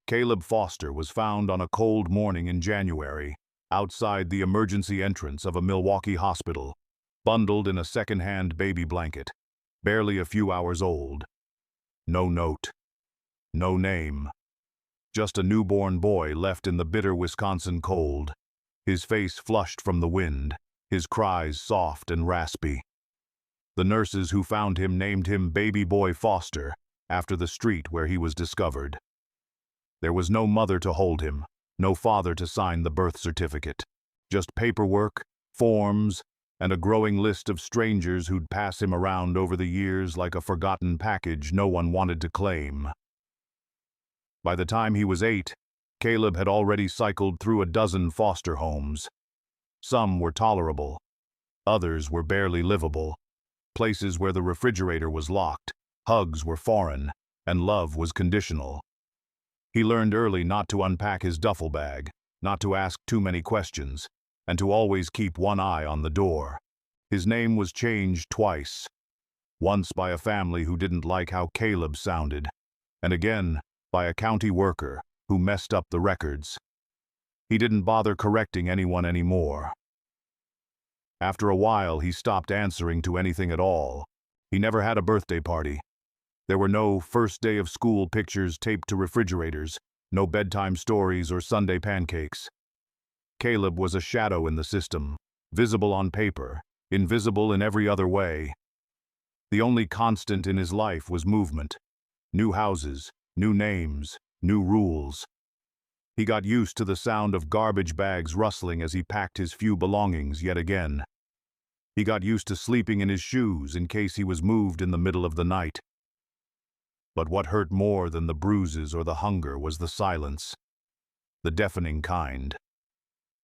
Caleb Foster was found on a cold morning in January, outside the emergency entrance of a Milwaukee hospital, bundled in a second-hand baby blanket, barely a few hours old. No note. No name. Just a newborn boy left in the bitter Wisconsin cold, his face flushed from the wind, his cries soft and raspy. The nurses who found him named him Baby Boy Foster, after the street where he was discovered. There was no mother to hold him, no father to sign the birth certificate. Just paperwork, forms, and a growing list of strangers who'd pass him around over the years like a forgotten package no one wanted to claim. By the time he was 8, Caleb had already cycled through a dozen foster homes. Some were tolerable, others were barely livable, places where the refrigerator was locked, hugs were foreign, and love was conditional. He learned early not to unpack his duffel bag, not to ask too many questions, and to always keep one eye on the door. His name was changed twice. Once by a family who didn't like how Caleb sounded, and again by a county worker who messed up the records. He didn't bother correcting anyone anymore. After a while, he stopped answering to anything at all. He never had a birthday party. There were no first day of school pictures taped to refrigerators, no bedtime stories or Sunday pancakes. Caleb was a shadow in the system, visible on paper, invisible in every other way. The only constant in his life was movement. New houses, new names, new rules. He got used to the sound of garbage bags rustling as he packed his few belongings yet again. He got used to sleeping in his shoes in case he was moved in the middle of the night. But what hurt more than the bruises or the hunger was the silence. The deafening kind.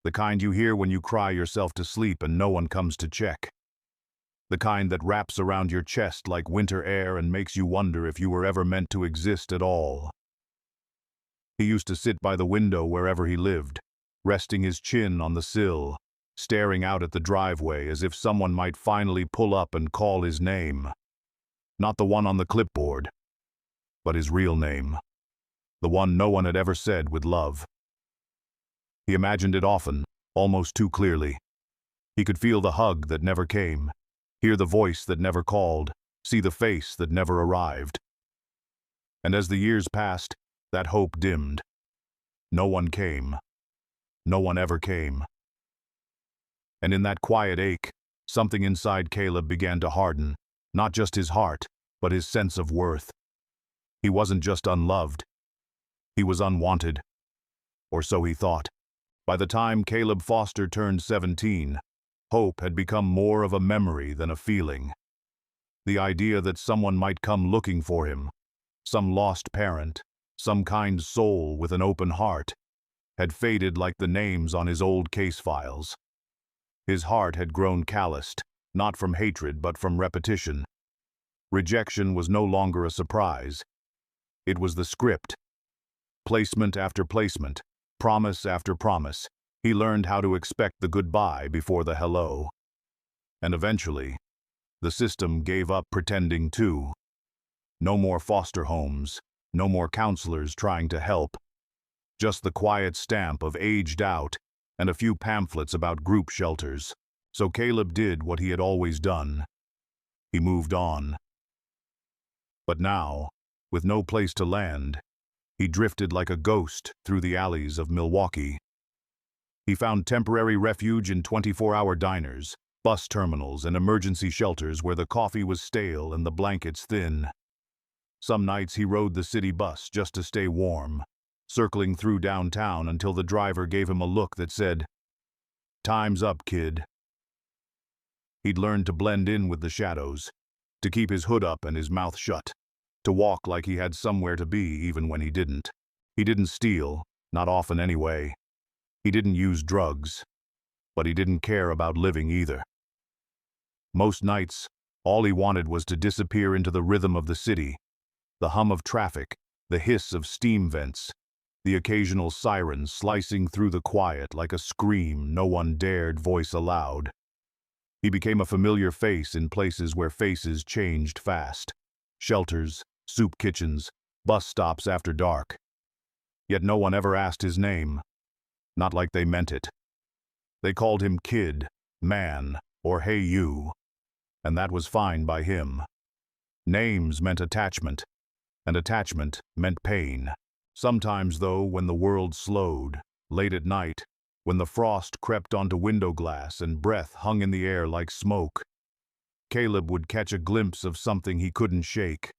The kind you hear when you cry yourself to sleep and no one comes to check. The kind that wraps around your chest like winter air and makes you wonder if you were ever meant to exist at all. He used to sit by the window wherever he lived, resting his chin on the sill, staring out at the driveway as if someone might finally pull up and call his name. Not the one on the clipboard, but his real name, the one no one had ever said with love. He imagined it often, almost too clearly. He could feel the hug that never came, hear the voice that never called, see the face that never arrived. And as the years passed, that hope dimmed. No one came. No one ever came. And in that quiet ache, something inside Caleb began to harden, not just his heart, but his sense of worth. He wasn't just unloved. He was unwanted. Or so he thought. By the time Caleb Foster turned 17, hope had become more of a memory than a feeling. The idea that someone might come looking for him, some lost parent, some kind soul with an open heart, had faded like the names on his old case files. His heart had grown calloused, not from hatred but from repetition. Rejection was no longer a surprise. It was the script. Placement after placement, promise after promise, he learned how to expect the goodbye before the hello. And eventually, the system gave up pretending too. No more foster homes, no more counselors trying to help. Just the quiet stamp of aged out and a few pamphlets about group shelters. So Caleb did what he had always done. He moved on. But now, with no place to land, he drifted like a ghost through the alleys of Milwaukee. He found temporary refuge in 24-hour diners, bus terminals, and emergency shelters where the coffee was stale and the blankets thin. Some nights he rode the city bus just to stay warm, circling through downtown until the driver gave him a look that said, "Time's up, kid." He'd learned to blend in with the shadows, to keep his hood up and his mouth shut, to walk like he had somewhere to be even when he didn't. He didn't steal, not often anyway. He didn't use drugs, but he didn't care about living either. Most nights, all he wanted was to disappear into the rhythm of the city, the hum of traffic, the hiss of steam vents, the occasional siren slicing through the quiet like a scream no one dared voice aloud. He became a familiar face in places where faces changed fast. Shelters, soup kitchens, bus stops after dark. Yet no one ever asked his name, not like they meant it. They called him kid, man, or hey you, and that was fine by him. Names meant attachment, and attachment meant pain. Sometimes, though, when the world slowed, late at night, when the frost crept onto window glass and breath hung in the air like smoke, Caleb would catch a glimpse of something he couldn't shake.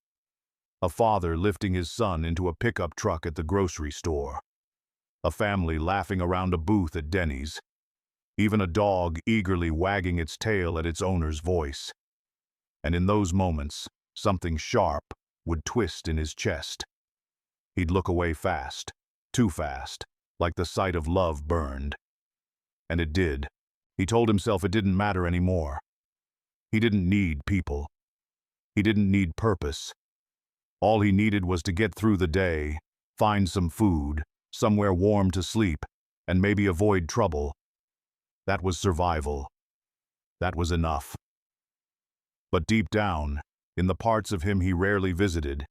A father lifting his son into a pickup truck at the grocery store. A family laughing around a booth at Denny's. Even a dog eagerly wagging its tail at its owner's voice. And in those moments, something sharp would twist in his chest. He'd look away fast, too fast, like the sight of love burned. And it did. He told himself it didn't matter anymore. He didn't need people. He didn't need purpose. All he needed was to get through the day, find some food, somewhere warm to sleep, and maybe avoid trouble. That was survival. That was enough. But deep down, in the parts of him he rarely visited,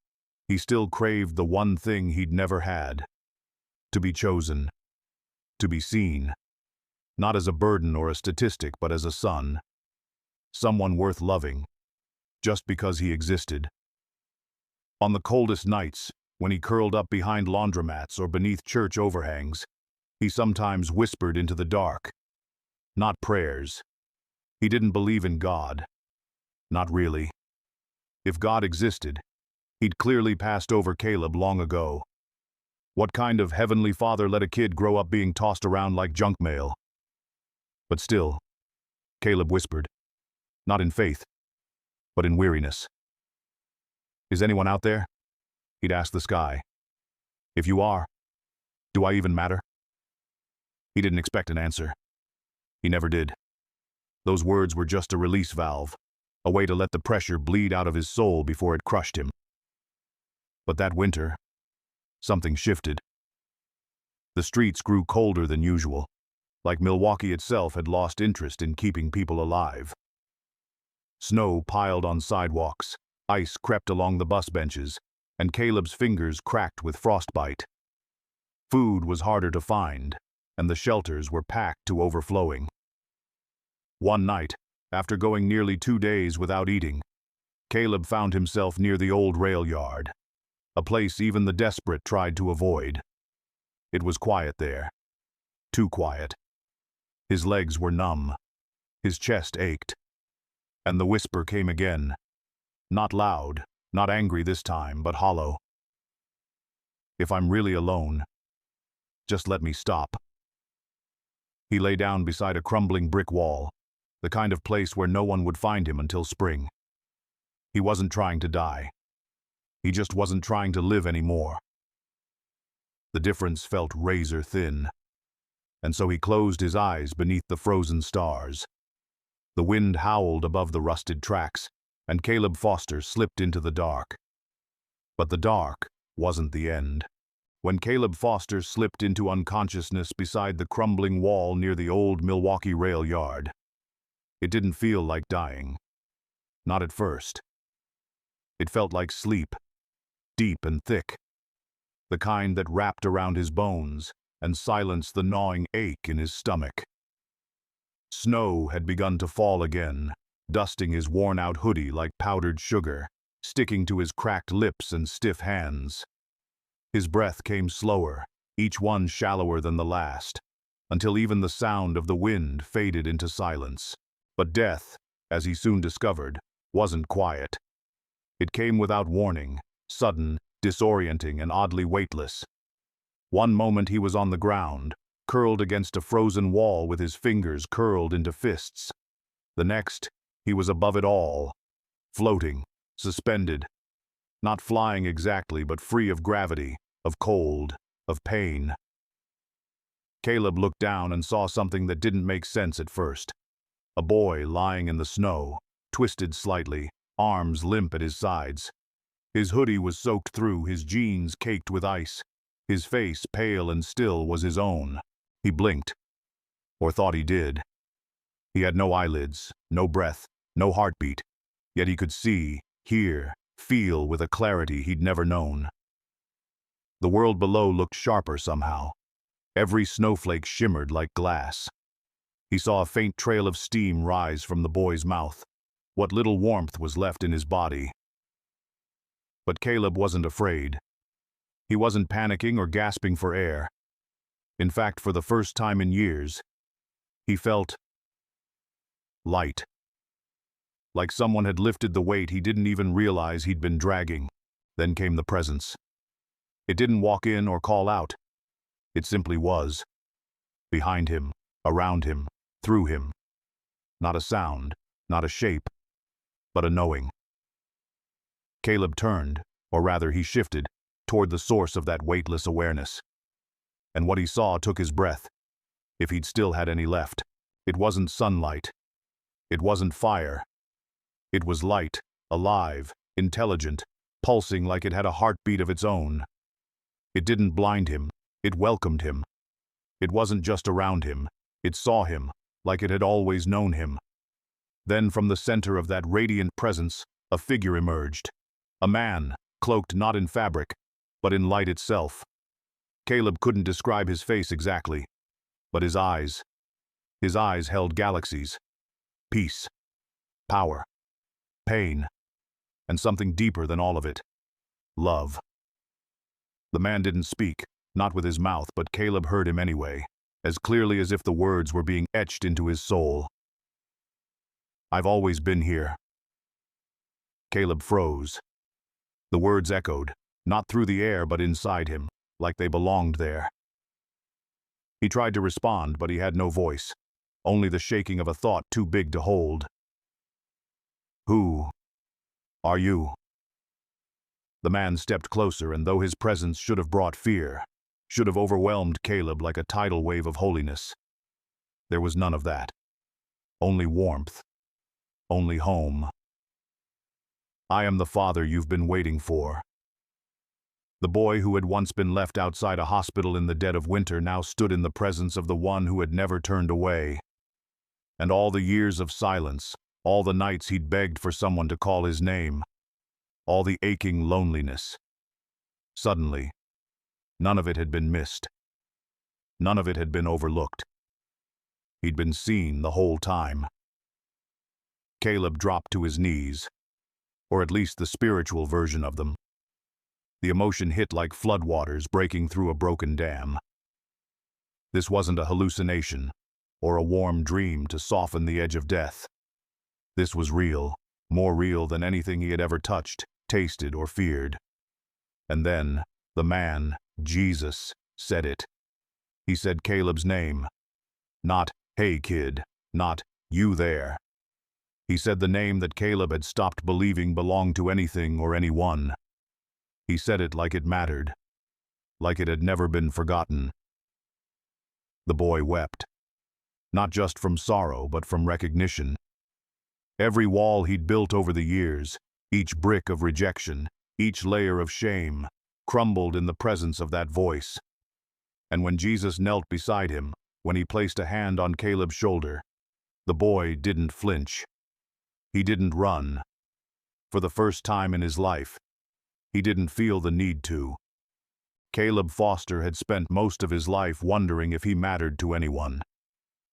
he still craved the one thing he'd never had. To be chosen. To be seen. Not as a burden or a statistic, but as a son. Someone worth loving, just because he existed. On the coldest nights, when he curled up behind laundromats or beneath church overhangs, he sometimes whispered into the dark. Not prayers. He didn't believe in God. Not really. If God existed, he'd clearly passed over Caleb long ago. What kind of heavenly father let a kid grow up being tossed around like junk mail? But still, Caleb whispered. Not in faith, but in weariness. Is anyone out there? He'd ask the sky. If you are, do I even matter? He didn't expect an answer. He never did. Those words were just a release valve, a way to let the pressure bleed out of his soul before it crushed him. But that winter, something shifted. The streets grew colder than usual, like Milwaukee itself had lost interest in keeping people alive. Snow piled on sidewalks, ice crept along the bus benches, and Caleb's fingers cracked with frostbite. Food was harder to find, and the shelters were packed to overflowing. One night, after going nearly 2 days without eating, Caleb found himself near the old rail yard, a place even the desperate tried to avoid. It was quiet there. Too quiet. His legs were numb. His chest ached. And the whisper came again. Not loud, not angry this time, but hollow. If I'm really alone, just let me stop. He lay down beside a crumbling brick wall, the kind of place where no one would find him until spring. He wasn't trying to die. He just wasn't trying to live anymore. The difference felt razor thin, and so he closed his eyes beneath the frozen stars. The wind howled above the rusted tracks, and Caleb Foster slipped into the dark. But the dark wasn't the end. When Caleb Foster slipped into unconsciousness beside the crumbling wall near the old Milwaukee rail yard, it didn't feel like dying. Not at first. It felt like sleep, deep and thick, the kind that wrapped around his bones and silenced the gnawing ache in his stomach. Snow had begun to fall again, dusting his worn-out hoodie like powdered sugar, sticking to his cracked lips and stiff hands. His breath came slower, each one shallower than the last, until even the sound of the wind faded into silence. But death, as he soon discovered, wasn't quiet. It came without warning, sudden, disorienting, and oddly weightless. One moment he was on the ground, curled against a frozen wall with his fingers curled into fists. The next, he was above it all, floating, suspended, not flying exactly, but free of gravity, of cold, of pain. Caleb looked down and saw something that didn't make sense at first. A boy lying in the snow, twisted slightly, arms limp at his sides. His hoodie was soaked through, his jeans caked with ice. His face, pale and still, was his own. He blinked, or thought he did. He had no eyelids, no breath, no heartbeat, yet he could see, hear, feel with a clarity he'd never known. The world below looked sharper somehow. Every snowflake shimmered like glass. He saw a faint trail of steam rise from the boy's mouth. What little warmth was left in his body. But Caleb wasn't afraid. He wasn't panicking or gasping for air. In fact, for the first time in years, he felt light. Like someone had lifted the weight he didn't even realize he'd been dragging. Then came the presence. It didn't walk in or call out. It simply was. Behind him, around him, through him. Not a sound, not a shape, but a knowing. Caleb turned, or rather he shifted, toward the source of that weightless awareness. And what he saw took his breath, if he'd still had any left. It wasn't sunlight. It wasn't fire. It was light, alive, intelligent, pulsing like it had a heartbeat of its own. It didn't blind him, it welcomed him. It wasn't just around him, it saw him, like it had always known him. Then from the center of that radiant presence, a figure emerged. A man, cloaked not in fabric, but in light itself. Caleb couldn't describe his face exactly, but his eyes held galaxies. Peace, power, pain, and something deeper than all of it, love. The man didn't speak, not with his mouth, but Caleb heard him anyway, as clearly as if the words were being etched into his soul. I've always been here. Caleb froze. The words echoed, not through the air but inside him, like they belonged there. He tried to respond, but he had no voice, only the shaking of a thought too big to hold. Who are you? The man stepped closer, and though his presence should have brought fear, should have overwhelmed Caleb like a tidal wave of holiness, there was none of that. Only warmth. Only home. I am the father you've been waiting for. The boy who had once been left outside a hospital in the dead of winter now stood in the presence of the one who had never turned away. And all the years of silence, all the nights he'd begged for someone to call his name, all the aching loneliness. Suddenly, none of it had been missed. None of it had been overlooked. He'd been seen the whole time. Caleb dropped to his knees, or at least the spiritual version of them. The emotion hit like floodwaters breaking through a broken dam. This wasn't a hallucination, or a warm dream to soften the edge of death. This was real, more real than anything he had ever touched, tasted, or feared. And then, the man, Jesus, said it. He said Caleb's name. Not, "Hey kid," not, "You there." He said the name that Caleb had stopped believing belonged to anything or anyone. He said it like it mattered, like it had never been forgotten. The boy wept. Not just from sorrow, but from recognition. Every wall he'd built over the years, each brick of rejection, each layer of shame, crumbled in the presence of that voice. And when Jesus knelt beside him, when he placed a hand on Caleb's shoulder, the boy didn't flinch. He didn't run. For the first time in his life, he didn't feel the need to. Caleb Foster had spent most of his life wondering if he mattered to anyone,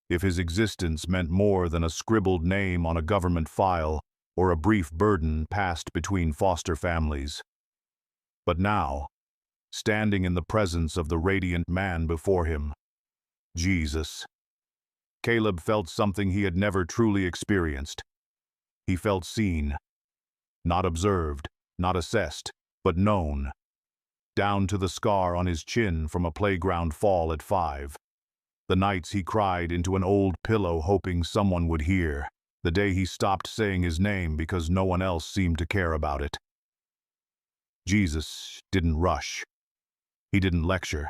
if his existence meant more than a scribbled name on a government file or a brief burden passed between foster families. But now, standing in the presence of the radiant man before him, Jesus, Caleb felt something he had never truly experienced. He felt seen, not observed, not assessed, but known, down to the scar on his chin from a playground fall at 5. The nights he cried into an old pillow hoping someone would hear, the day he stopped saying his name because no one else seemed to care about it. Jesus didn't rush. He didn't lecture.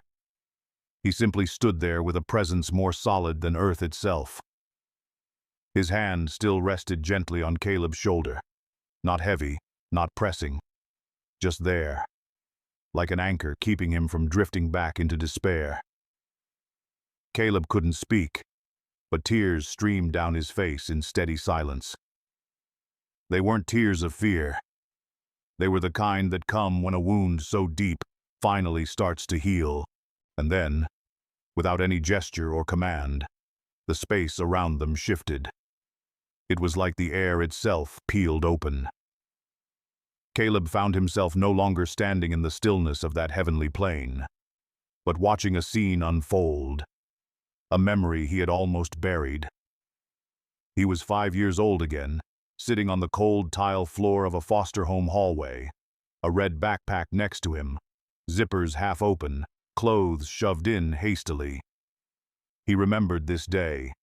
He simply stood there with a presence more solid than earth itself. His hand still rested gently on Caleb's shoulder, not heavy, not pressing, just there, like an anchor keeping him from drifting back into despair. Caleb couldn't speak, but tears streamed down his face in steady silence. They weren't tears of fear. They were the kind that come when a wound so deep, finally starts to heal, and then, without any gesture or command, the space around them shifted. It was like the air itself peeled open. Caleb found himself no longer standing in the stillness of that heavenly plain, but watching a scene unfold, a memory he had almost buried. He was 5 years old again, sitting on the cold tile floor of a foster home hallway, a red backpack next to him, zippers half open, clothes shoved in hastily. He remembered this day.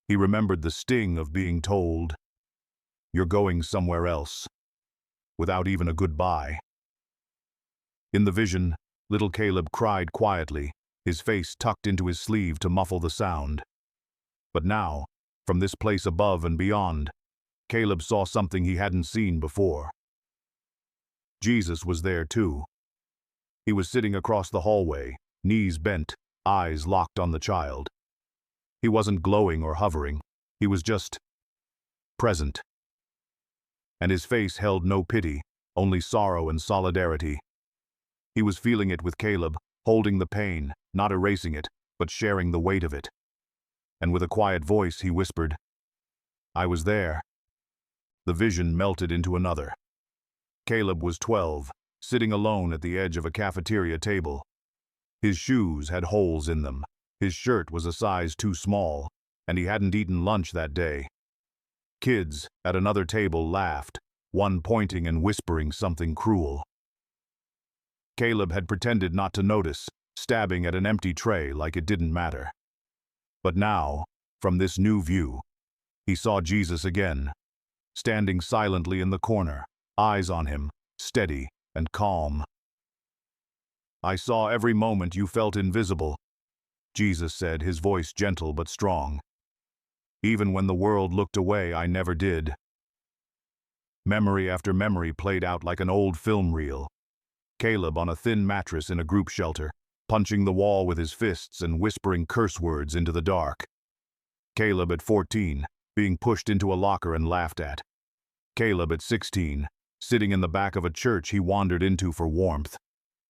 He remembered the sting of being told, "You're going somewhere else," without even a goodbye. In the vision, little Caleb cried quietly, his face tucked into his sleeve to muffle the sound. But now, from this place above and beyond, Caleb saw something he hadn't seen before. Jesus was there too. He was sitting across the hallway, knees bent, eyes locked on the child. He wasn't glowing or hovering, he was just present. And his face held no pity, only sorrow and solidarity. He was feeling it with Caleb, holding the pain, not erasing it, but sharing the weight of it. And with a quiet voice he whispered, "I was there." The vision melted into another. Caleb was 12, sitting alone at the edge of a cafeteria table. His shoes had holes in them, his shirt was a size too small, and he hadn't eaten lunch that day. Kids at another table laughed, one pointing and whispering something cruel. Caleb had pretended not to notice, stabbing at an empty tray like it didn't matter. But now, from this new view, he saw Jesus again, standing silently in the corner, eyes on him, steady and calm. "I saw every moment you felt invisible," Jesus said, his voice gentle but strong. "Even when the world looked away, I never did." Memory after memory played out like an old film reel. Caleb on a thin mattress in a group shelter, punching the wall with his fists and whispering curse words into the dark. Caleb at 14, being pushed into a locker and laughed at. Caleb at 16, sitting in the back of a church he wandered into for warmth,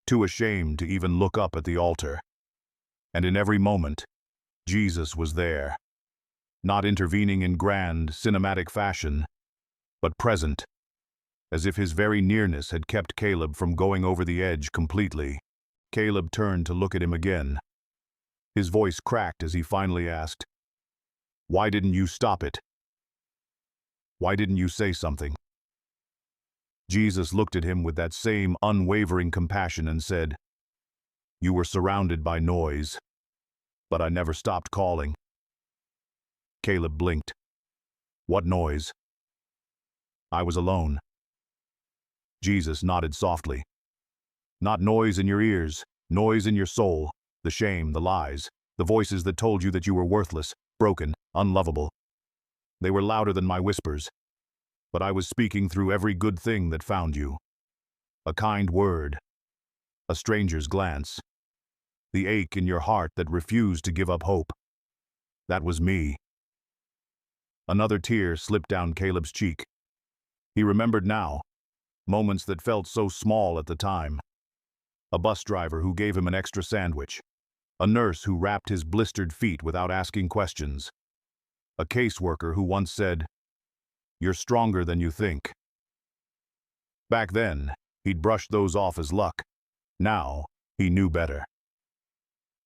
too ashamed to even look up at the altar. And in every moment, Jesus was there, not intervening in grand, cinematic fashion, but present, as if his very nearness had kept Caleb from going over the edge completely. Caleb turned to look at him again. His voice cracked as he finally asked, "Why didn't you stop it? Why didn't you say something?" Jesus looked at him with that same unwavering compassion and said, "You were surrounded by noise, but I never stopped calling." Caleb blinked. "What noise?" "I was alone." Jesus nodded softly. "Not noise in your ears, noise in your soul, the shame, the lies, the voices that told you that you were worthless, broken, unlovable. They were louder than my whispers, but I was speaking through every good thing that found you. A kind word, a stranger's glance, the ache in your heart that refused to give up hope. That was me." Another tear slipped down Caleb's cheek. He remembered now, moments that felt so small at the time. A bus driver who gave him an extra sandwich. A nurse who wrapped his blistered feet without asking questions. A caseworker who once said, "You're stronger than you think." Back then, he'd brushed those off as luck. Now, he knew better.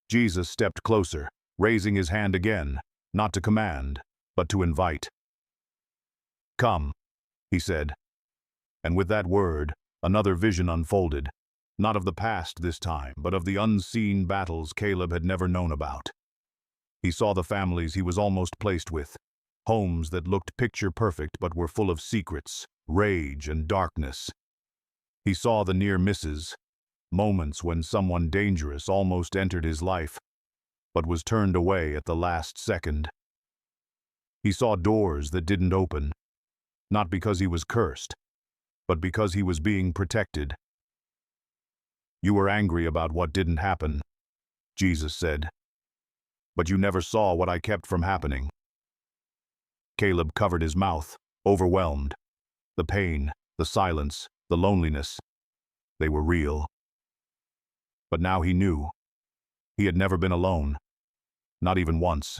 Jesus stepped closer, raising his hand again, not to command, but to invite. "Come," he said. And with that word, another vision unfolded, not of the past this time, but of the unseen battles Caleb had never known about. He saw the families he was almost placed with, homes that looked picture perfect but were full of secrets, rage, and darkness. He saw the near misses, moments when someone dangerous almost entered his life, but was turned away at the last second. He saw doors that didn't open, not because he was cursed, but because he was being protected. "You were angry about what didn't happen," Jesus said, "but you never saw what I kept from happening." Caleb covered his mouth, overwhelmed. The pain, the silence, the loneliness, they were real. But now he knew. He had never been alone. Not even once.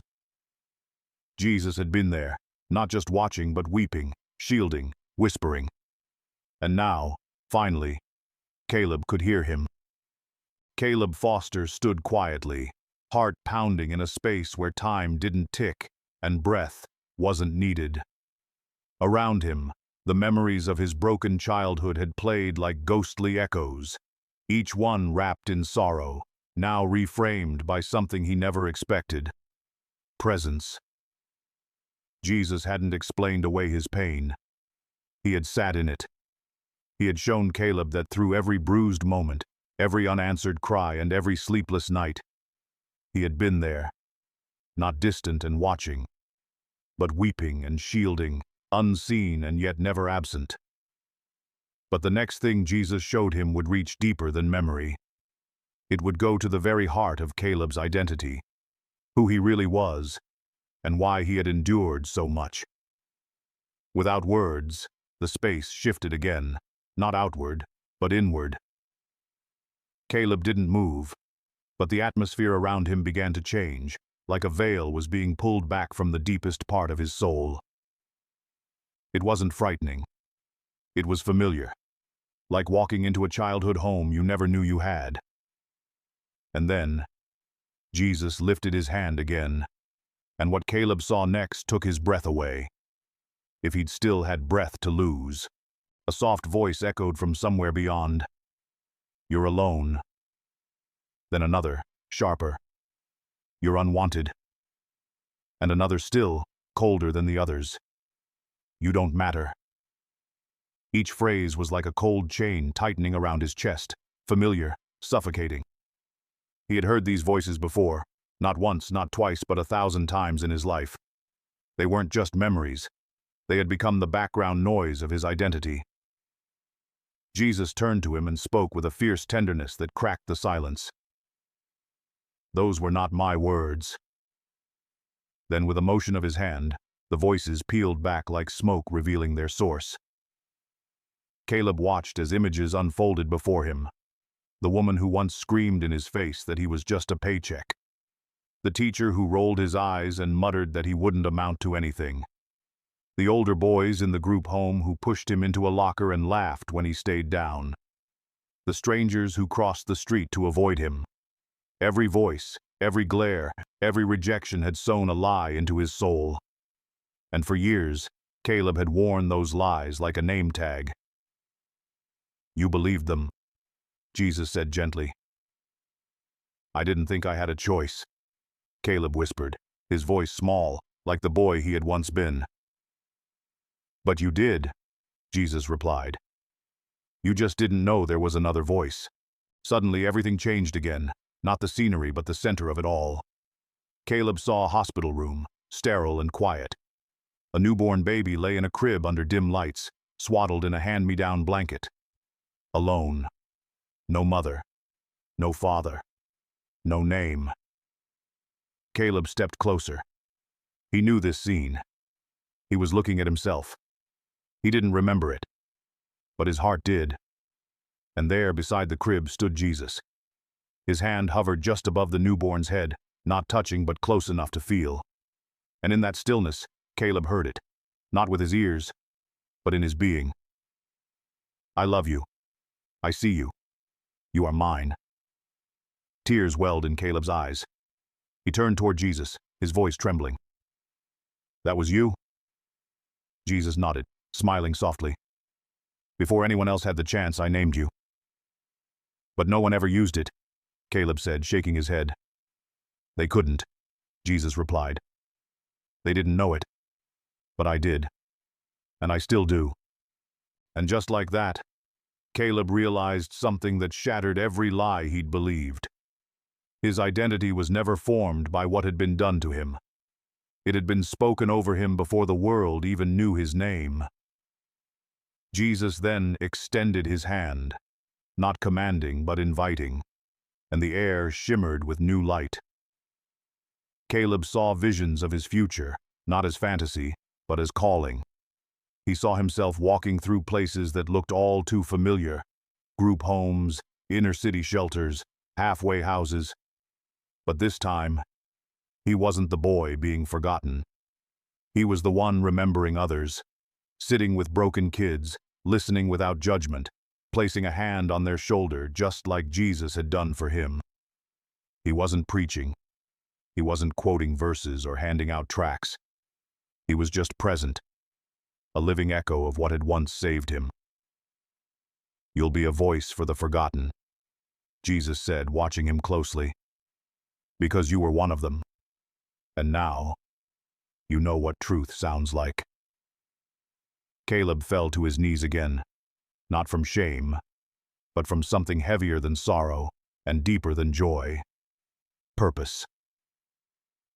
Jesus had been there, not just watching but weeping, shielding, whispering. And now, finally, Caleb could hear him. Caleb Foster stood quietly, heart pounding in a space where time didn't tick and breath wasn't needed. Around him, the memories of his broken childhood had played like ghostly echoes, each one wrapped in sorrow, now reframed by something he never expected. Presence. Jesus hadn't explained away his pain. He had sat in it. He had shown Caleb that through every bruised moment, every unanswered cry, and every sleepless night, he had been there, not distant and watching, but weeping and shielding, unseen and yet never absent. But the next thing Jesus showed him would reach deeper than memory. It would go to the very heart of Caleb's identity, who he really was, and why he had endured so much. Without words, the space shifted again, not outward, but inward. Caleb didn't move, but the atmosphere around him began to change, like a veil was being pulled back from the deepest part of his soul. It wasn't frightening. It was familiar, like walking into a childhood home you never knew you had. And then, Jesus lifted his hand again, and what Caleb saw next took his breath away. If he'd still had breath to lose. A soft voice echoed from somewhere beyond. "You're alone." Then another, sharper. "You're unwanted." And another still, colder than the others. "You don't matter." Each phrase was like a cold chain tightening around his chest, familiar, suffocating. He had heard these voices before, not once, not twice, but 1,000 times in his life. They weren't just memories. They had become the background noise of his identity. Jesus turned to him and spoke with a fierce tenderness that cracked the silence. "Those were not my words." Then, with a motion of his hand, the voices peeled back like smoke revealing their source. Caleb watched as images unfolded before him. The woman who once screamed in his face that he was just a paycheck. The teacher who rolled his eyes and muttered that he wouldn't amount to anything. The older boys in the group home who pushed him into a locker and laughed when he stayed down. The strangers who crossed the street to avoid him. Every voice, every glare, every rejection had sown a lie into his soul. And for years, Caleb had worn those lies like a name tag. "You believed them," Jesus said gently. "I didn't think I had a choice," Caleb whispered, his voice small, like the boy he had once been. "But you did," Jesus replied. "You just didn't know there was another voice." Suddenly everything changed again, not the scenery but the center of it all. Caleb saw a hospital room, sterile and quiet. A newborn baby lay in a crib under dim lights, swaddled in a hand-me-down blanket. Alone. No mother. No father. No name. Caleb stepped closer. He knew this scene. He was looking at himself. He didn't remember it, but his heart did. And there, beside the crib, stood Jesus. His hand hovered just above the newborn's head, not touching but close enough to feel. And in that stillness, Caleb heard it, not with his ears, but in his being. "I love you. I see you. You are mine." Tears welled in Caleb's eyes. He turned toward Jesus, his voice trembling. "That was you?" Jesus nodded, smiling softly. "Before anyone else had the chance, I named you." "But no one ever used it," Caleb said, shaking his head. "They couldn't," Jesus replied. "They didn't know it. But I did. And I still do." And just like that, Caleb realized something that shattered every lie he'd believed. His identity was never formed by what had been done to him. It had been spoken over him before the world even knew his name. Jesus then extended his hand, not commanding but inviting, and the air shimmered with new light. Caleb saw visions of his future, not as fantasy, but as calling. He saw himself walking through places that looked all too familiar: group homes, inner-city shelters, halfway houses. But this time, he wasn't the boy being forgotten. He was the one remembering others, sitting with broken kids, listening without judgment, placing a hand on their shoulder just like Jesus had done for him. He wasn't preaching. He wasn't quoting verses or handing out tracts. He was just present, a living echo of what had once saved him. "You'll be a voice for the forgotten," Jesus said, watching him closely, "because you were one of them. And now, you know what truth sounds like." Caleb fell to his knees again, not from shame, but from something heavier than sorrow and deeper than joy. Purpose.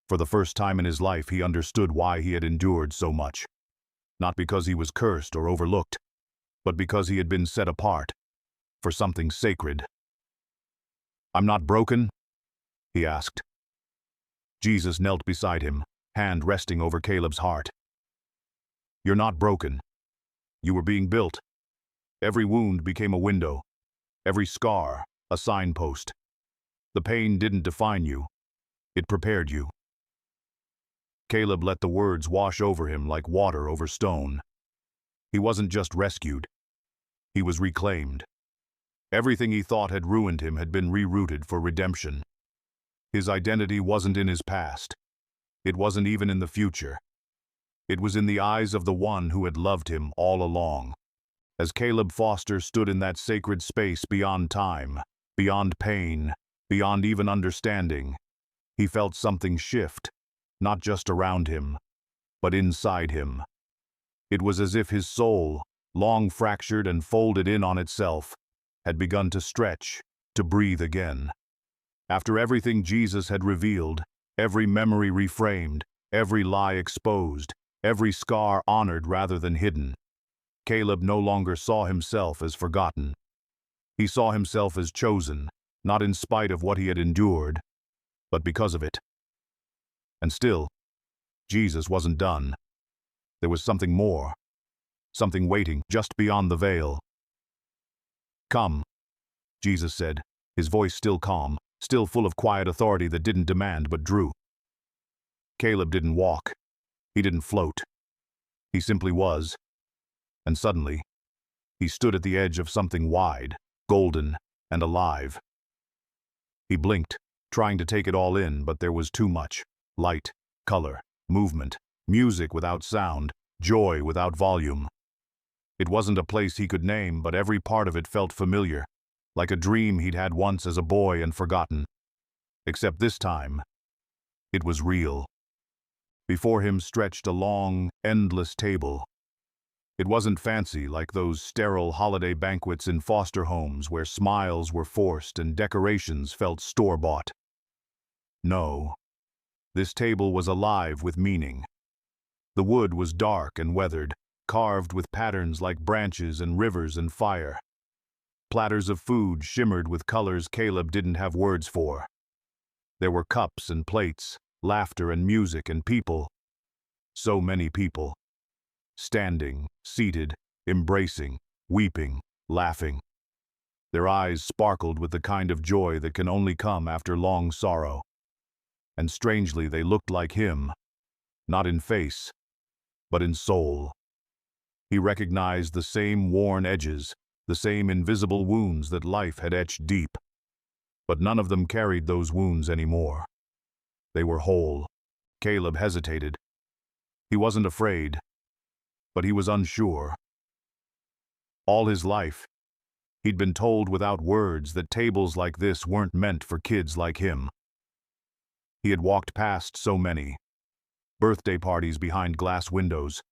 For the first time in his life, he understood why he had endured so much. Not because he was cursed or overlooked, but because he had been set apart for something sacred. "I'm not broken?" he asked. Jesus knelt beside him, hand resting over Caleb's heart. "You're not broken. You were being built. Every wound became a window, every scar a signpost. The pain didn't define you. It prepared you." Caleb let the words wash over him like water over stone. He wasn't just rescued. He was reclaimed. Everything he thought had ruined him had been rerouted for redemption. His identity wasn't in his past. It wasn't even in the future. It was in the eyes of the one who had loved him all along. As Caleb Foster stood in that sacred space beyond time, beyond pain, beyond even understanding, he felt something shift, not just around him, but inside him. It was as if his soul, long fractured and folded in on itself, had begun to stretch, to breathe again. After everything Jesus had revealed, every memory reframed, every lie exposed, every scar honored rather than hidden, Caleb no longer saw himself as forgotten. He saw himself as chosen, not in spite of what he had endured, but because of it. And still, Jesus wasn't done. There was something more, something waiting just beyond the veil. "Come," Jesus said, his voice still calm, still full of quiet authority that didn't demand but drew. Caleb didn't walk. He didn't float. He simply was. And suddenly, he stood at the edge of something wide, golden, and alive. He blinked, trying to take it all in, but there was too much. Light, color, movement, music without sound, joy without volume. It wasn't a place he could name, but every part of it felt familiar, like a dream he'd had once as a boy and forgotten. Except this time, it was real. Before him stretched a long, endless table. It wasn't fancy like those sterile holiday banquets in foster homes where smiles were forced and decorations felt store-bought. No, this table was alive with meaning. The wood was dark and weathered, carved with patterns like branches and rivers and fire. Platters of food shimmered with colors Caleb didn't have words for. There were cups and plates, laughter and music and people. So many people. Standing, seated, embracing, weeping, laughing. Their eyes sparkled with the kind of joy that can only come after long sorrow. And strangely, they looked like him, not in face, but in soul. He recognized the same worn edges, the same invisible wounds that life had etched deep. But none of them carried those wounds anymore. They were whole. Caleb hesitated. He wasn't afraid, but he was unsure. All his life, he'd been told without words that tables like this weren't meant for kids like him. He had walked past so many. Birthday parties behind glass windows,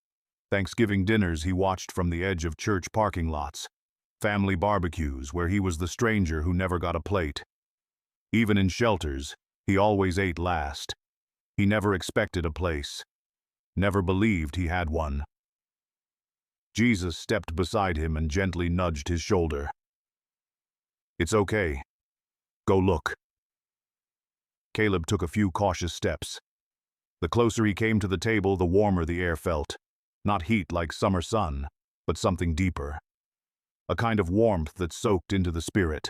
Thanksgiving dinners he watched from the edge of church parking lots, family barbecues where he was the stranger who never got a plate. Even in shelters, he always ate last. He never expected a place, never believed he had one. Jesus stepped beside him and gently nudged his shoulder. "It's okay. Go look." Caleb took a few cautious steps. The closer he came to the table, the warmer the air felt. Not heat like summer sun, but something deeper. A kind of warmth that soaked into the spirit.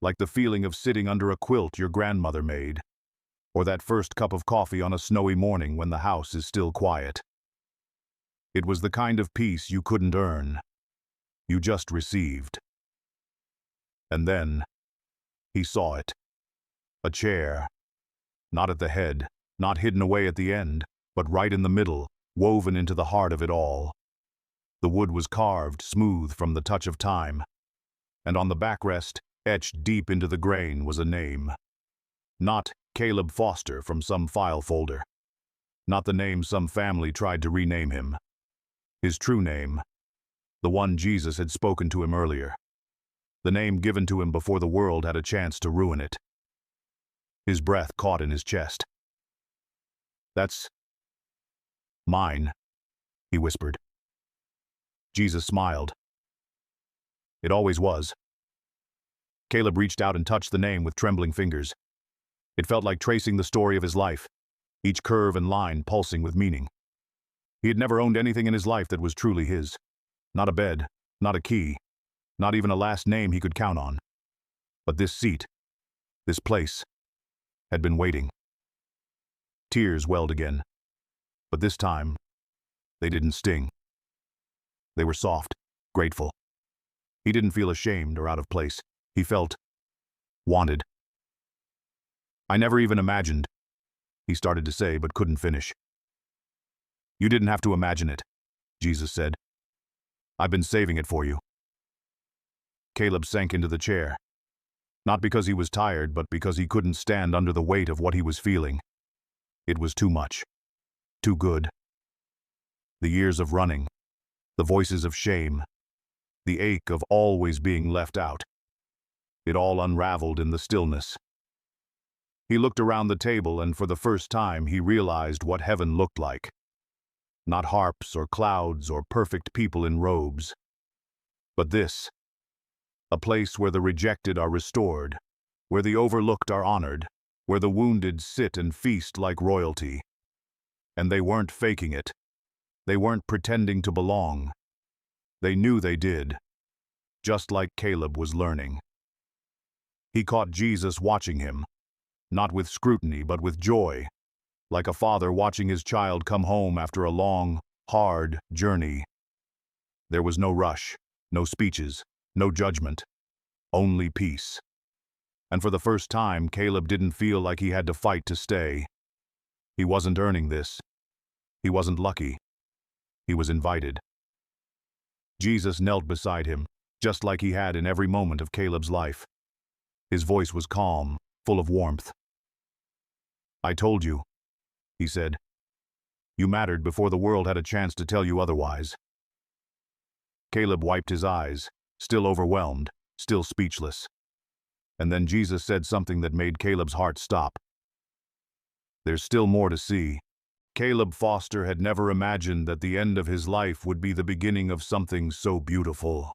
like the feeling of sitting under a quilt your grandmother made, or that first cup of coffee on a snowy morning when the house is still quiet. It was the kind of peace you couldn't earn, you just received. And then, he saw it. A chair. Not at the head, not hidden away at the end, but right in the middle, woven into the heart of it all. The wood was carved smooth from the touch of time, and on the backrest, etched deep into the grain, was a name. Not Caleb Foster from some file folder. Not the name some family tried to rename him. His true name, the one Jesus had spoken to him earlier. The name given to him before the world had a chance to ruin it. His breath caught in his chest. "That's mine," he whispered. Jesus smiled. "It always was." Caleb reached out and touched the name with trembling fingers. It felt like tracing the story of his life, each curve and line pulsing with meaning. He had never owned anything in his life that was truly his. Not a bed, not a key, not even a last name he could count on. But this seat, this place, had been waiting. Tears welled again, but this time, they didn't sting. They were soft, grateful. He didn't feel ashamed or out of place. He felt wanted. "I never even imagined," he started to say but couldn't finish. "You didn't have to imagine it," Jesus said. "I've been saving it for you." Caleb sank into the chair. Not because he was tired, but because he couldn't stand under the weight of what he was feeling. It was too much. Too good. The years of running. The voices of shame. The ache of always being left out. It all unraveled in the stillness. He looked around the table, and for the first time he realized what heaven looked like. Not harps or clouds or perfect people in robes. But this. A place where the rejected are restored, where the overlooked are honored, where the wounded sit and feast like royalty. And they weren't faking it. They weren't pretending to belong. They knew they did, just like Caleb was learning. He caught Jesus watching him, not with scrutiny but with joy, like a father watching his child come home after a long, hard journey. There was no rush, no speeches, no judgment, only peace. And for the first time, Caleb didn't feel like he had to fight to stay. He wasn't earning this. He wasn't lucky. He was invited. Jesus knelt beside him, just like he had in every moment of Caleb's life. His voice was calm, full of warmth. "I told you," he said. "You mattered before the world had a chance to tell you otherwise." Caleb wiped his eyes, still overwhelmed, still speechless. And then Jesus said something that made Caleb's heart stop. "There's still more to see." Caleb Foster had never imagined that the end of his life would be the beginning of something so beautiful.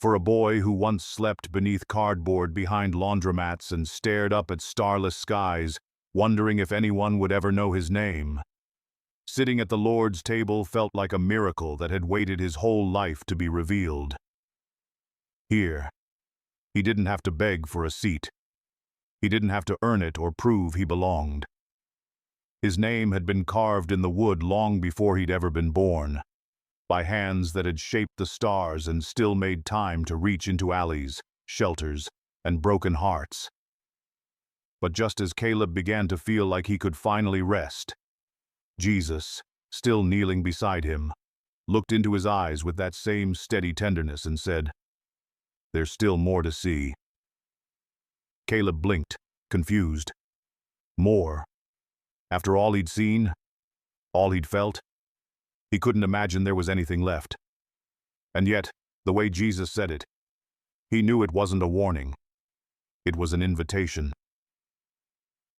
For a boy who once slept beneath cardboard behind laundromats and stared up at starless skies, wondering if anyone would ever know his name, sitting at the Lord's table felt like a miracle that had waited his whole life to be revealed. Here, he didn't have to beg for a seat. He didn't have to earn it or prove he belonged. His name had been carved in the wood long before he'd ever been born, by hands that had shaped the stars and still made time to reach into alleys, shelters, and broken hearts. But just as Caleb began to feel like he could finally rest, Jesus, still kneeling beside him, looked into his eyes with that same steady tenderness and said, "There's still more to see." Caleb blinked, confused. More. After all he'd seen, all he'd felt, he couldn't imagine there was anything left. And yet, the way Jesus said it, he knew it wasn't a warning. It was an invitation.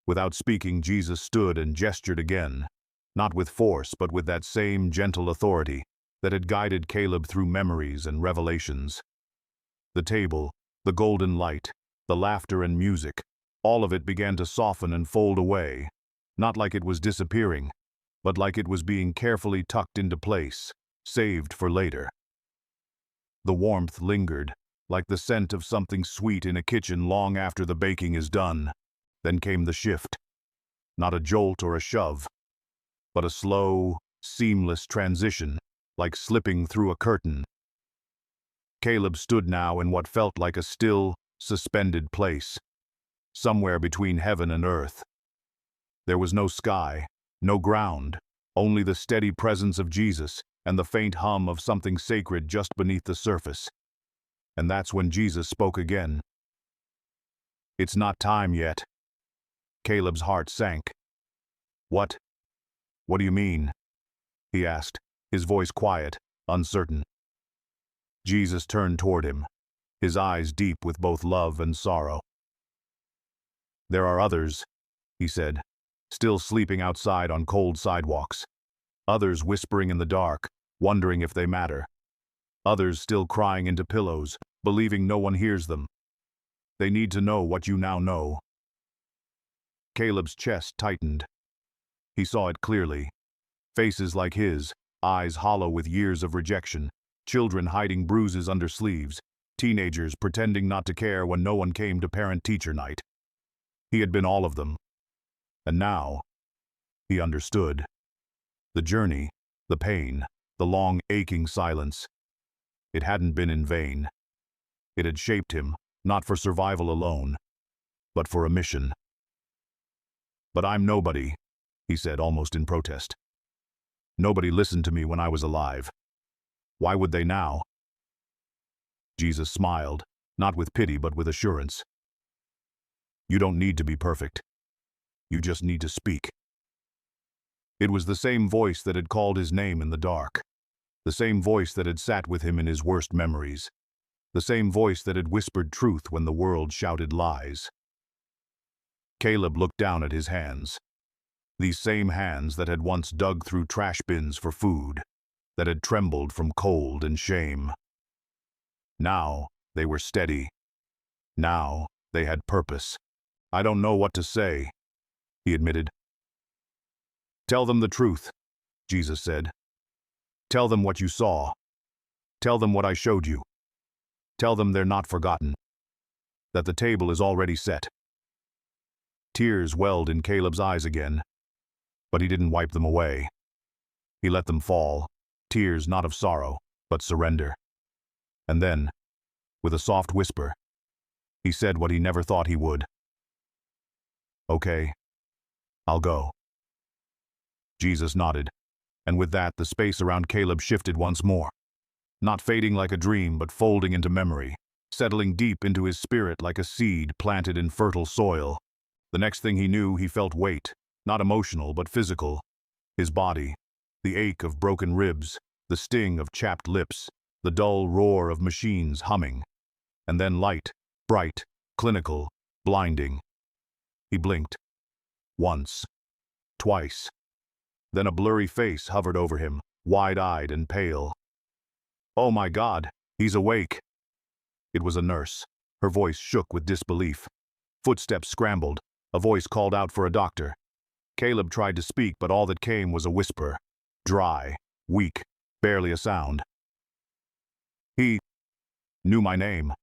Without speaking, Jesus stood and gestured again, not with force, but with that same gentle authority that had guided Caleb through memories and revelations. The table, the golden light, the laughter and music, all of it began to soften and fold away, not like it was disappearing, but like it was being carefully tucked into place, saved for later. The warmth lingered, like the scent of something sweet in a kitchen long after the baking is done. Then came the shift. Not a jolt or a shove, but a slow, seamless transition, like slipping through a curtain. Caleb stood now in what felt like a still, suspended place, somewhere between heaven and earth. There was no sky, no ground, only the steady presence of Jesus and the faint hum of something sacred just beneath the surface. And that's when Jesus spoke again. "It's not time yet." Caleb's heart sank. "What? What do you mean?" he asked, his voice quiet, uncertain. Jesus turned toward him, his eyes deep with both love and sorrow. "There are others," he said, still sleeping outside on cold sidewalks. Others whispering in the dark, wondering if they matter. Others still crying into pillows, believing no one hears them. They need to know what you now know. Caleb's chest tightened. He saw it clearly. Faces like his, eyes hollow with years of rejection, children hiding bruises under sleeves, teenagers pretending not to care when no one came to parent-teacher night. He had been all of them. And now, he understood. The journey, the pain, the long, aching silence. It hadn't been in vain. It had shaped him, not for survival alone, but for a mission. "But I'm nobody," he said, almost in protest. "Nobody listened to me when I was alive. Why would they now?" Jesus smiled, not with pity but with assurance. "You don't need to be perfect. You just need to speak." It was the same voice that had called his name in the dark, the same voice that had sat with him in his worst memories, the same voice that had whispered truth when the world shouted lies. Caleb looked down at his hands, these same hands that had once dug through trash bins for food, that had trembled from cold and shame. Now they were steady. Now they had purpose. "I don't know what to say," he admitted. "Tell them the truth," Jesus said. "Tell them what you saw. Tell them what I showed you. Tell them they're not forgotten. That the table is already set." Tears welled in Caleb's eyes again, but he didn't wipe them away. He let them fall, tears not of sorrow, but surrender. And then, with a soft whisper, he said what he never thought he would. "Okay, I'll go." Jesus nodded, and with that the space around Caleb shifted once more, not fading like a dream but folding into memory, settling deep into his spirit like a seed planted in fertile soil. The next thing he knew, he felt weight, not emotional but physical. His body, the ache of broken ribs, the sting of chapped lips, the dull roar of machines humming, and then light, bright, clinical, blinding. He blinked. Once. Twice. Then a blurry face hovered over him, wide-eyed and pale. "Oh my God, he's awake!" It was a nurse. Her voice shook with disbelief. Footsteps scrambled. A voice called out for a doctor. Caleb tried to speak, but all that came was a whisper. Dry, weak, barely a sound. "He knew my name."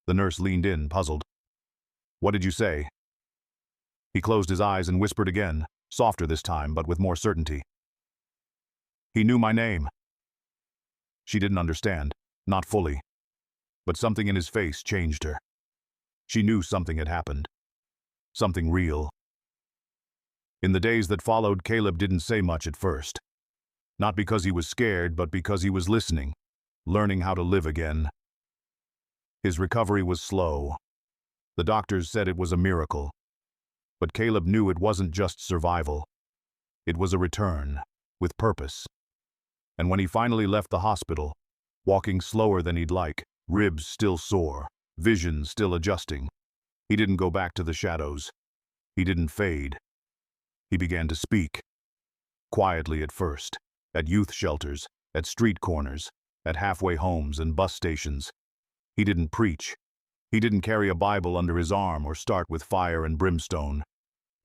The nurse leaned in, puzzled. "What did you say?" He closed his eyes and whispered again, softer this time, but with more certainty. "He knew my name." She didn't understand, not fully. But something in his face changed her. She knew something had happened. Something real. In the days that followed, Caleb didn't say much at first. Not because he was scared, but because he was listening, learning how to live again. His recovery was slow. The doctors said it was a miracle. But Caleb knew it wasn't just survival. It was a return, with purpose. And when he finally left the hospital, walking slower than he'd like, ribs still sore, vision still adjusting, he didn't go back to the shadows. He didn't fade. He began to speak. Quietly at first, at youth shelters, at street corners, at halfway homes and bus stations. He didn't preach. He didn't carry a Bible under his arm or start with fire and brimstone.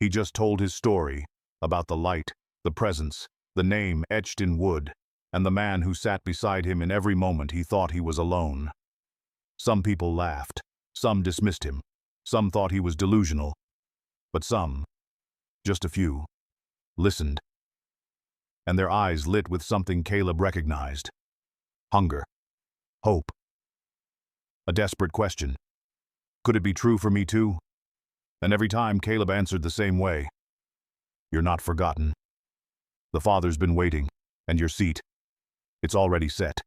He just told his story about the light, the presence, the name etched in wood, and the man who sat beside him in every moment he thought he was alone. Some people laughed, some dismissed him, some thought he was delusional, but some, just a few, listened, and their eyes lit with something Caleb recognized: hunger, hope, a desperate question. Could it be true for me too? And every time Caleb answered the same way: "You're not forgotten. The Father's been waiting, and your seat, it's already set."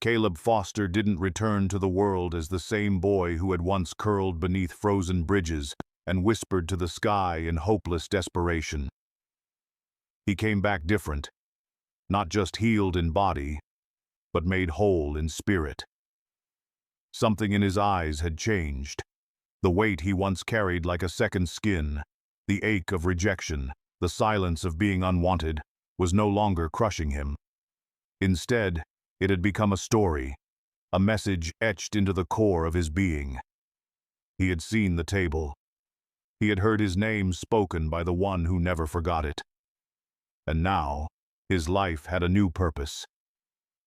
Caleb Foster didn't return to the world as the same boy who had once curled beneath frozen bridges and whispered to the sky in hopeless desperation. He came back different, not just healed in body, but made whole in spirit. Something in his eyes had changed. The weight he once carried like a second skin, the ache of rejection, the silence of being unwanted, was no longer crushing him. Instead, it had become a story, a message etched into the core of his being. He had seen the table. He had heard his name spoken by the one who never forgot it. And now, his life had a new purpose: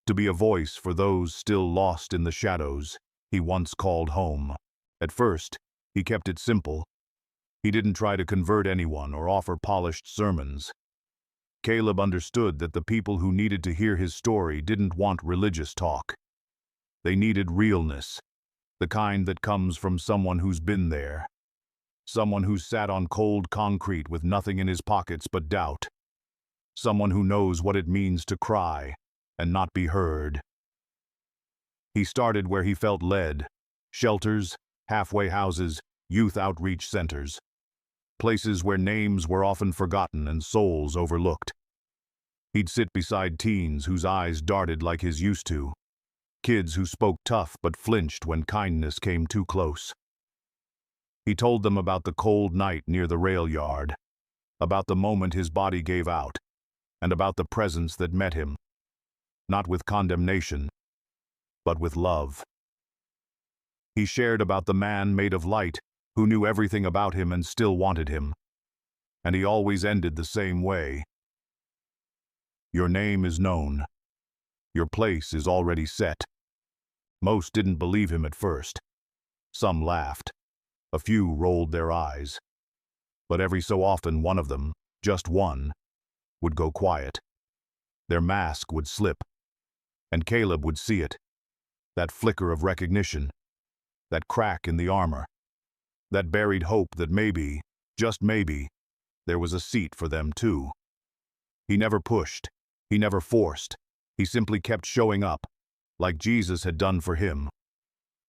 to be a voice for those still lost in the shadows he once called home. At first, he kept it simple. He didn't try to convert anyone or offer polished sermons. Caleb understood that the people who needed to hear his story didn't want religious talk. They needed realness, the kind that comes from someone who's been there, someone who's sat on cold concrete with nothing in his pockets but doubt, someone who knows what it means to cry and not be heard. He started where he felt led: shelters, halfway houses, youth outreach centers, places where names were often forgotten and souls overlooked. He'd sit beside teens whose eyes darted like his used to, kids who spoke tough but flinched when kindness came too close. He told them about the cold night near the rail yard, about the moment his body gave out, and about the presence that met him, not with condemnation, but with love. He shared about the man made of light who knew everything about him and still wanted him. And he always ended the same way: "Your name is known. Your place is already set." Most didn't believe him at first. Some laughed. A few rolled their eyes. But every so often one of them, just one, would go quiet. Their mask would slip, and Caleb would see it. That flicker of recognition, that crack in the armor, that buried hope that maybe, just maybe, there was a seat for them too. He never pushed, he never forced, he simply kept showing up, like Jesus had done for him.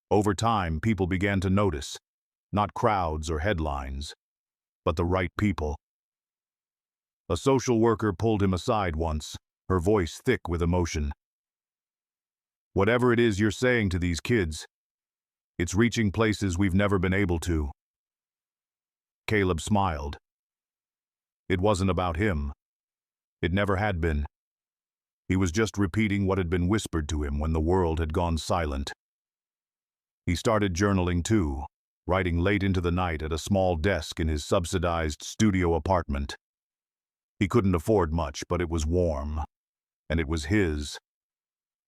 Over time, people began to notice, not crowds or headlines, but the right people. A social worker pulled him aside once, her voice thick with emotion. "Whatever it is you're saying to these kids, it's reaching places we've never been able to." Caleb smiled. It wasn't about him. It never had been. He was just repeating what had been whispered to him when the world had gone silent. He started journaling too, writing late into the night at a small desk in his subsidized studio apartment. He couldn't afford much, but it was warm, and it was his.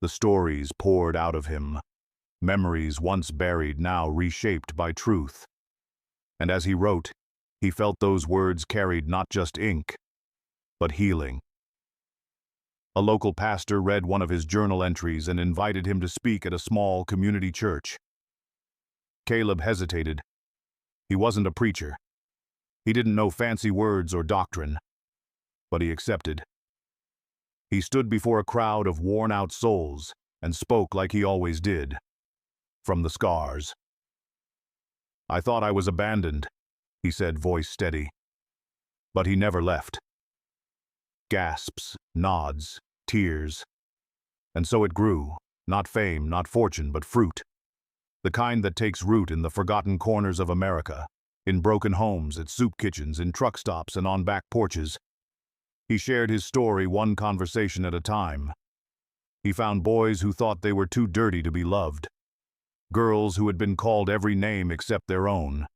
The stories poured out of him, memories once buried now reshaped by truth. And as he wrote, he felt those words carried not just ink, but healing. A local pastor read one of his journal entries and invited him to speak at a small community church. Caleb hesitated. He wasn't a preacher. He didn't know fancy words or doctrine, but he accepted. He stood before a crowd of worn-out souls and spoke like he always did, from the scars. "I thought I was abandoned," he said, voice steady. But he never left. Gasps, nods, tears. And so it grew, not fame, not fortune, but fruit. The kind that takes root in the forgotten corners of America, in broken homes, at soup kitchens, in truck stops, and on back porches. He shared his story one conversation at a time. He found boys who thought they were too dirty to be loved, girls who had been called every name except their own,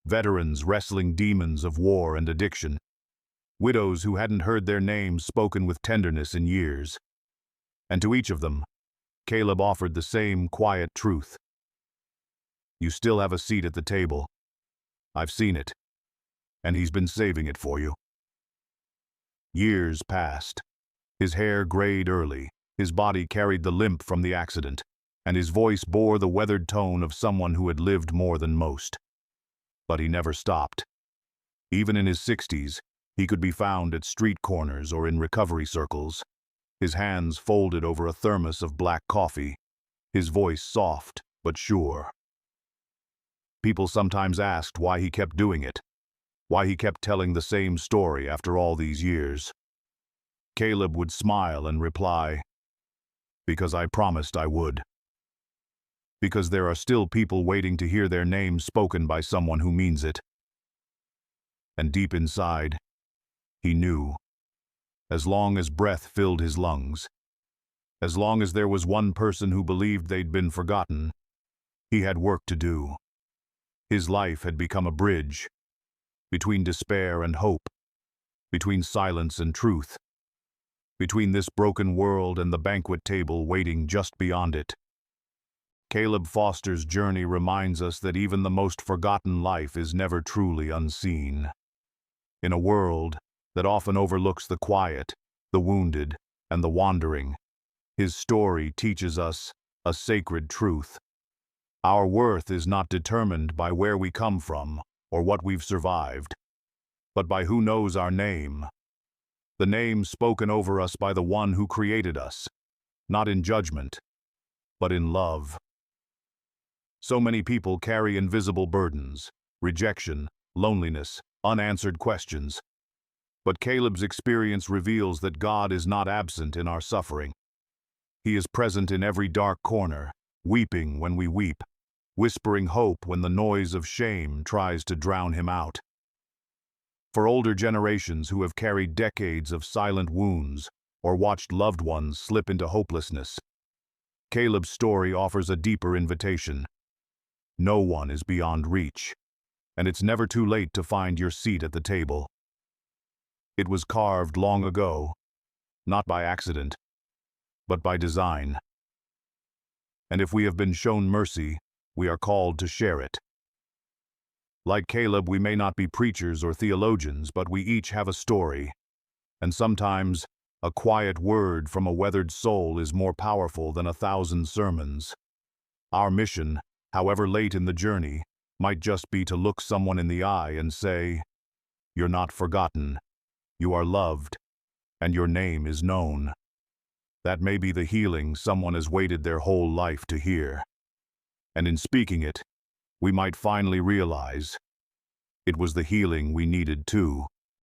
veterans wrestling demons of war and addiction, widows who hadn't heard their names spoken with tenderness in years. And to each of them, Caleb offered the same quiet truth: You still have a seat at the table. I've seen it, and he's been saving it for you. Years passed. His hair grayed early, his body carried the limp from the accident, and his voice bore the weathered tone of someone who had lived more than most. But he never stopped. Even in his 60s, he could be found at street corners or in recovery circles, his hands folded over a thermos of black coffee, his voice soft but sure. People sometimes asked why he kept doing it, why he kept telling the same story after all these years. Caleb would smile and reply, "Because I promised I would. Because there are still people waiting to hear their name spoken by someone who means it." And deep inside, he knew, as long as breath filled his lungs, as long as there was one person who believed they'd been forgotten, he had work to do. His life had become a bridge between despair and hope, between silence and truth, between this broken world and the banquet table waiting just beyond it. Caleb Foster's journey reminds us that even the most forgotten life is never truly unseen. In a world that often overlooks the quiet, the wounded, and the wandering, his story teaches us a sacred truth. Our worth is not determined by where we come from or what we've survived, but by who knows our name. The name spoken over us by the one who created us, not in judgment, but in love. So many people carry invisible burdens, rejection, loneliness, unanswered questions. But Caleb's experience reveals that God is not absent in our suffering. He is present in every dark corner, weeping when we weep, whispering hope when the noise of shame tries to drown him out. For older generations who have carried decades of silent wounds or watched loved ones slip into hopelessness, Caleb's story offers a deeper invitation. No one is beyond reach, and it's never too late to find your seat at the table. It was carved long ago, not by accident, but by design. And if we have been shown mercy, we are called to share it. Like Caleb, we may not be preachers or theologians, but we each have a story, and sometimes a quiet word from a weathered soul is more powerful than 1,000 sermons. Our mission, however late in the journey, might just be to look someone in the eye and say, "You're not forgotten, you are loved, and your name is known." That may be the healing someone has waited their whole life to hear. And in speaking it, we might finally realize it was the healing we needed too.